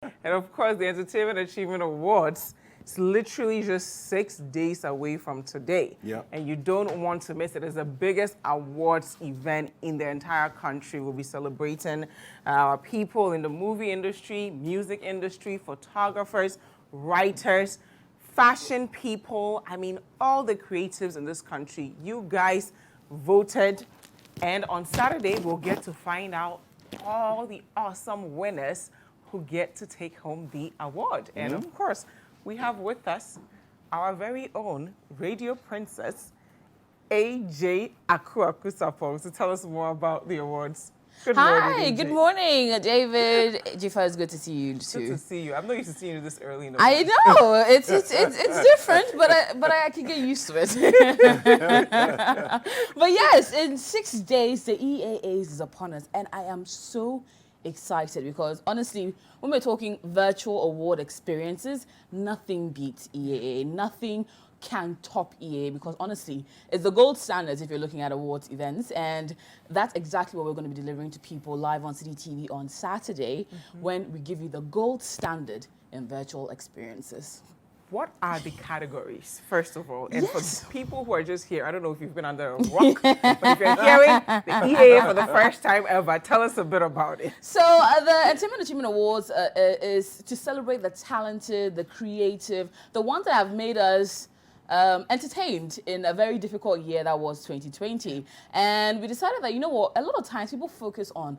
And of course, the Entertainment Achievement Awards is literally just 6 days away from today. Yeah. And you don't want to miss it. It's the biggest awards event in the entire country. We'll be celebrating our people in the movie industry, music industry, photographers, writers, fashion people. I mean, all the creatives in this country. You guys voted. And on Saturday, we'll get to find out all the awesome winners who get to take home the award. And of course, we have with us our very own radio princess, AJ Sarpong, to tell us more about the awards. Good morning, Hi, AJ. good morning, David. Jifa, it's good to see you too. Good to see you. I'm not used to seeing you this early in the I morning. know it's different, but I can get used to it. But yes, in 6 days the EAAs is upon us, and I am so excited because honestly, when we're talking virtual award experiences, nothing beats EAA. Nothing can top EAA because honestly, it's the gold standards if you're looking at awards events, and that's exactly what we're going to be delivering to people live on City TV on Saturday when we give you the gold standard in virtual experiences. What are the categories, first of all? And Yes. for people who are just here, I don't know if you've been under a rock, but if you're hearing the EAA for the first time ever, tell us a bit about it. So the Entertainment Achievement Awards is to celebrate the talented, the creative, the ones that have made us entertained in a very difficult year that was 2020. And we decided that, you know what, a lot of times people focus on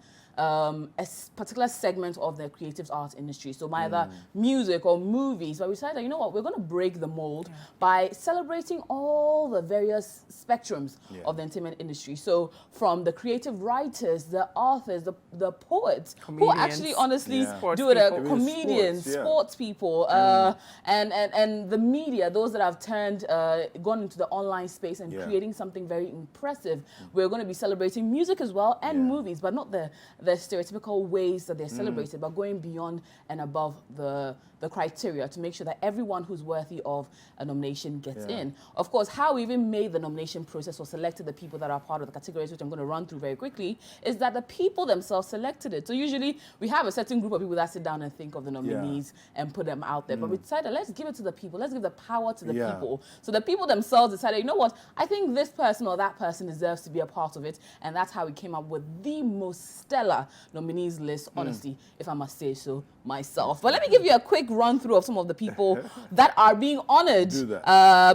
particular segment of the creative arts industry, so either music or movies, but we decided that, you know what, we're going to break the mold by celebrating all the various spectrums of the entertainment industry. So from the creative writers, the authors, the poets, who actually honestly do it, comedians, sports people, and the media, those that have gone into the online space and creating something very impressive. We're going to be celebrating music as well and movies, but not the stereotypical ways that they're celebrated, but going beyond and above the criteria to make sure that everyone who's worthy of a nomination gets in. Of course, how we even made the nomination process or selected the people that are part of the categories, which I'm going to run through very quickly, is that the people themselves selected it. So usually we have a certain group of people that sit down and think of the nominees and put them out there. But we decided, let's give it to the people. Let's give the power to the people. So the people themselves decided, you know what, I think this person or that person deserves to be a part of it. And that's how we came up with the most stellar nominees list, honestly, if I must say so myself. But let me give you a quick run through of some of the people that are being honored,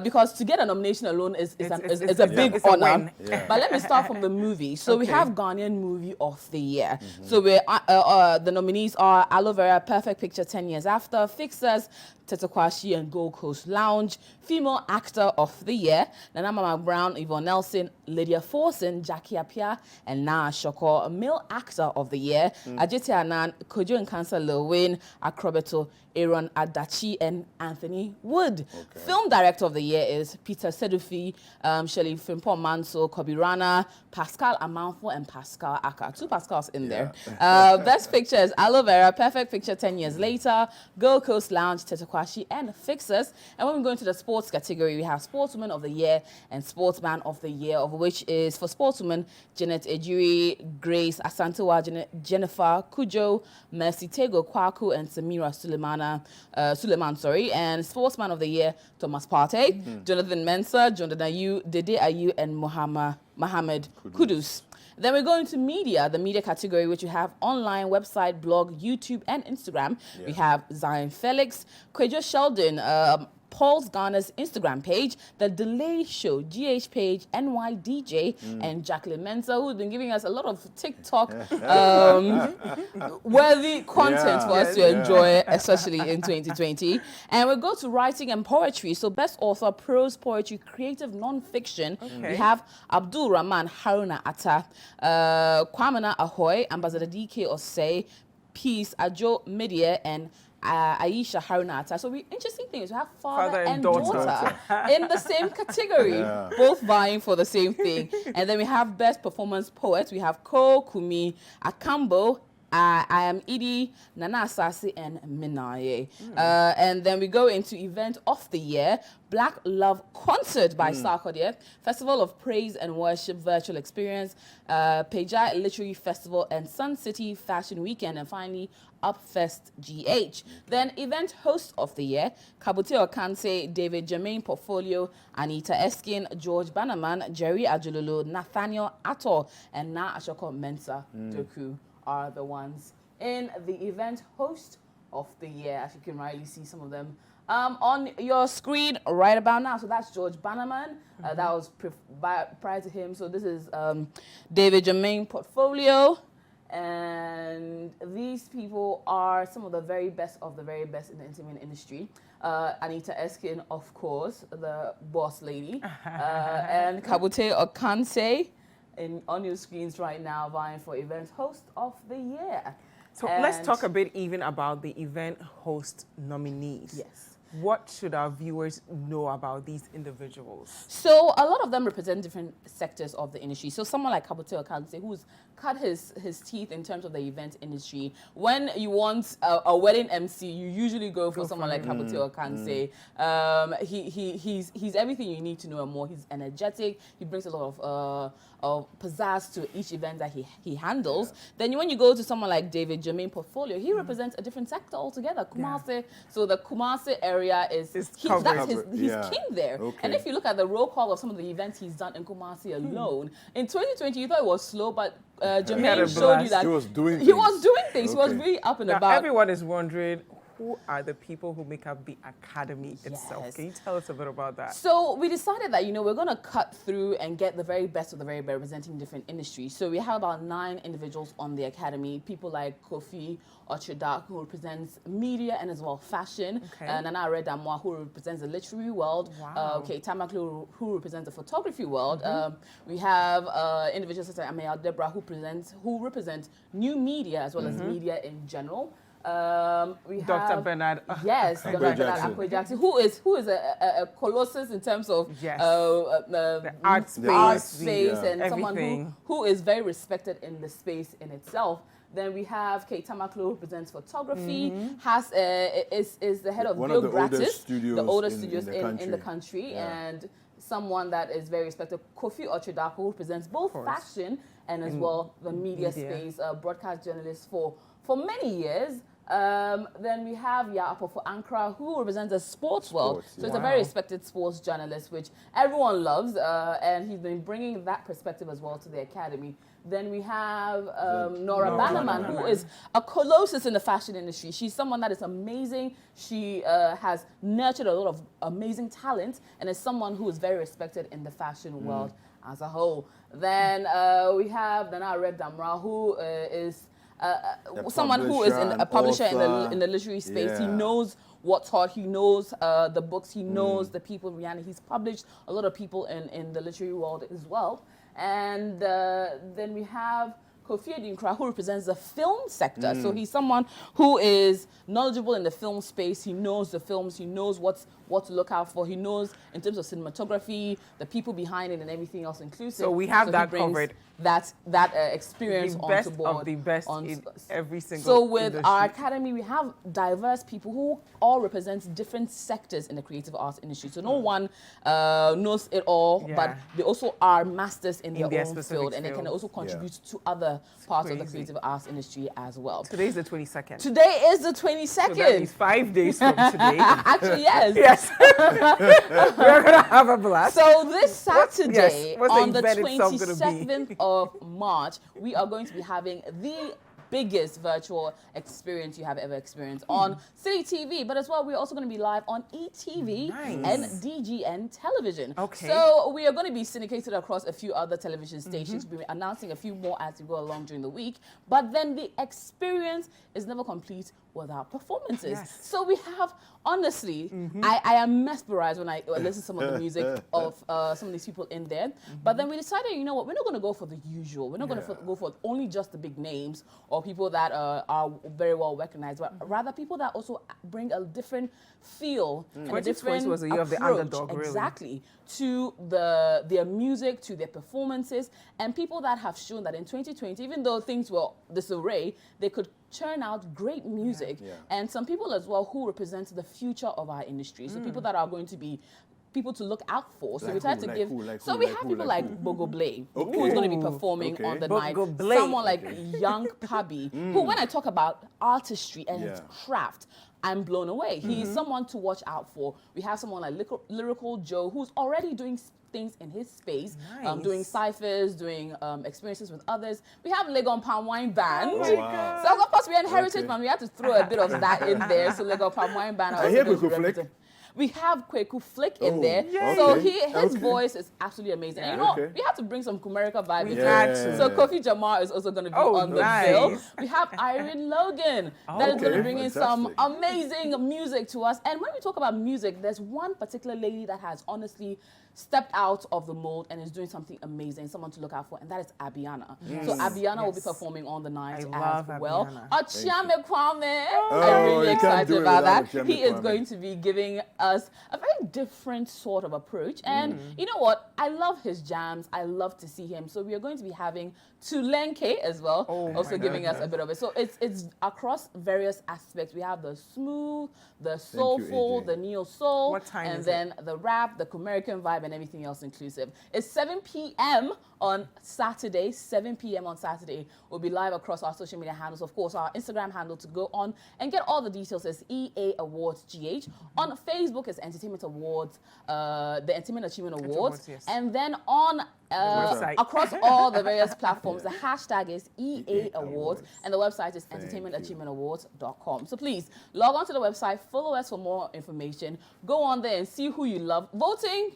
because to get a nomination alone is a big honor. But let me start from the movie. So we have Ghanaian Movie of the Year. So we're, the nominees are Aloe Vera, Perfect Picture 10 Years After, Fixers, Tetekwashi and Gold Coast Lounge, Female Actor of the Year, Nana Mama Brown, Yvonne Nelson, Lydia Forson, Jackie Appiah, and Naa Shoko. Male Actor of the Year, Ajiti Anan, Kojo Nkansa Lewin, Akrobeto, Aaron Adachi, and Anthony Wood. Film Director of the Year is Peter Sedufi, Shirley Frimpong Manso, Kobe Rana, Pascal Amanfo, and Pascal Aka. 2 Pascals in there. Best Picture is Aloe Vera, Perfect Picture 10 Years Later, Gold Coast Lounge, Tetekwashi, and Fixers. And when we go into the sports category, we have Sportswoman of the Year and Sportsman of the Year, of which is for Sportswoman, Janet Ejiri, Grace Asantewa, Jennifer Kujo, Mercy Tego Kwaku, and Samira Suleiman, and Sportsman of the Year, Thomas Partey, Jonathan Mensah, Jonathan Ayew, Dede Ayew, and Mohammed Kudus. Then we go into media, the media category, which you have online, website, blog, YouTube, and Instagram. We have Zion Felix, Kwejo Sheldon, Paul's Ghana's Instagram page, The Delay Show, GH Page, NYDJ, and Jacqueline Mensah, who's been giving us a lot of TikTok worthy content for us to enjoy, especially in 2020. And we'll go to writing and poetry. So best author, prose, poetry, creative non-fiction. We have Abdul Rahman Haruna Atta, Kwamina Ahoy, Ambassador DK Osei, Peace, Ajo Media, and Aisha Haruna Atta. So the interesting thing is we have father and daughter in the same category, both vying for the same thing. And then we have best performance poet. We have Ko Kumi Akambo, I Am Edie, Nana Asasi, and Minaye. And then we go into event of the year, Black Love Concert by Sarkodie, Festival of Praise and Worship Virtual Experience, Peja Literary Festival, and Sun City Fashion Weekend, and finally Upfest GH. Then event host of the year, Kabute Okanse, David Jermaine Portfolio, Anita Eskin, George Bannerman, Jerry Ajululu, Nathaniel Atto, and Na Ashoko Mensa Doku are the ones in the event host of the year. As you can rightly see some of them on your screen right about now. So that's George Bannerman. That was prior to him. So this is David Jermaine Portfolio. And these people are some of the very best of the very best in the entertainment industry. Anita Eskin, of course, the boss lady. And Kabute Okanse on your screens right now, vying for event host of the year. So let's talk a bit even about the event host nominees. Yes. What should our viewers know about these individuals? So a lot of them represent different sectors of the industry. So someone like Kabute Okanse, who's cut his teeth in terms of the event industry. When you want a wedding MC, you usually go for someone like Kabute Okanse. He's everything you need to know and more. He's energetic. He brings a lot of pizzazz to each event that he handles. Then when you go to someone like David Jermaine Portfolio, he represents a different sector altogether. Kumasi. So the Kumasi area is he's king there. Okay. And if you look at the roll call of some of the events he's done in Kumasi alone, in 2020 you thought it was slow, but Jermaine showed you that he was doing things. He was doing things. Okay. He was really up and Now, about. everyone is wondering, who are the people who make up the academy itself? Yes. Can you tell us a bit about that? So we decided that, we're going to cut through and get the very best of the very best representing different industries. So we have about 9 individuals on the academy. People like Kofi Ochedak, who represents media and as well fashion. Okay. Nana Redamwa, who represents the literary world. Wow. Tamaklu, who represents the photography world. We have individuals such as Ameya Debra, who represent new media as well as media in general. We have Dr. Bernard. Yes, Dr. Bernard Akwe Jackson, who is a colossus in terms of the art space, and everything. someone who is very respected in the space in itself. Then we have Kate Tamaklo, who represents photography, is the head of one Bill of the Gratis, oldest studios the oldest in studios the in the country, and someone that is very respected. Kofi Ochedak, who represents both fashion and as well the media space, broadcast journalist for many years. Then we have Yaapo for Ankara, who represents the sports world. So it's a very respected sports journalist, which everyone loves, and he's been bringing that perspective as well to the academy. Then we have Nora Bannerman, who is a colossus in the fashion industry. She's someone that is amazing. She has nurtured a lot of amazing talent and is someone who is very respected in the fashion world as a whole. Then we have Nana Red Damra, who is someone who is a publisher in the literary space. Yeah. He knows what's hot. He knows the books. He knows the people in Rihanna. He's published a lot of people in the literary world as well. And then we have Kofi Adinkra, who represents the film sector. So he's someone who is knowledgeable in the film space. He knows the films. He knows what to look out for. He knows in terms of cinematography, the people behind it, and everything else inclusive. So we have that covered. That experience The onto best board. of the best in every single So with industry. our academy, we have diverse people who all represent different sectors in the creative arts industry. So no one knows it all, but they also are masters in their own field, and they can also contribute to other parts of the creative arts industry as well. Today's the 22nd. Today is the 22nd. So that is 5 days from today. Actually, yes. Yes. We're going to have a blast. So this Saturday, what's on the event itself gonna be? 27th of March, we are going to be having the biggest virtual experience you have ever experienced on City TV, but as well, we're also going to be live on ETV and DGN television. Okay. So we are going to be syndicated across a few other television stations. We'll be announcing a few more as we go along during the week, but then the experience is never complete with our performances. Yes. So we have, honestly, I am mesmerized when I listen to some of the music of some of these people in there. But then we decided, you know what, we're not going to go for the usual. We're not going to go for only just the big names or people that are very well recognized, but rather people that also bring a different feel and a different was the year of the underdog, really. exactly, to their music, to their performances, and people that have shown that in 2020, even though things were disarray, they could churn out great music. And some people as well who represent the future of our industry. So people that are going to be people to look out for. So we try to give. So we have people like Bogo Blay, who is going to be performing on the night. Someone like Young Pabi, who, when I talk about artistry and his craft, I'm blown away. He's someone to watch out for. We have someone like Lyrical Joe, who's already doing things in his space, doing ciphers, doing experiences with others. We have Legon Palm Wine Band. Oh, wow. So of course we're in Heritage Man. We have to throw a bit of that in there. So Legon Palm Wine Band. I hear Kweku Flick. We have Kweku Flick in there. Yay. So his voice is absolutely amazing. And you know, we have to bring some Kumerica vibe into it. So Kofi Jamar is also going to be on the bill. We have Irene Logan that is going to bring in some amazing music to us. And when we talk about music, there's one particular lady that has honestly stepped out of the mold and is doing something amazing, someone to look out for, and that is Abiana. So Abiana will be performing on the night as well. Ochiame Kwame, I'm really excited about that. He is going to be giving us a very different sort of approach. And you know what? I love his jams. I love to see him. So we are going to be having Tulenke as well, also giving us a bit of it. So it's across various aspects. We have the smooth, the soulful, the neo-soul, and then the rap, the American vibe, and everything else inclusive. It's 7 p.m. on Saturday. 7 p.m. on Saturday. We'll be live across our social media handles. Of course, our Instagram handle to go on and get all the details is EA Awards GH. On Facebook is Entertainment Awards, the Entertainment Achievement Awards. And then on across all the various platforms, the hashtag is EA Awards, and the website is entertainmentachievementawards.com. So please log on to the website, follow us for more information, go on there and see who you love. Voting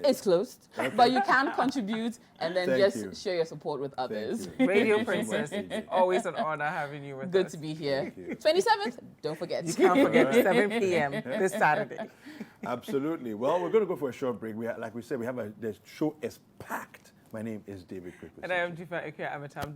is closed, but you can contribute and then share your support with others. Radio Princess, always an honor having you with us. Good to be here. 27th, don't forget. You can't forget 7 p.m. this Saturday. Absolutely. Well, we're going to go for a short break. Like we said, the show is packed. My name is David Crick. And I am Jifa Ike Amatam.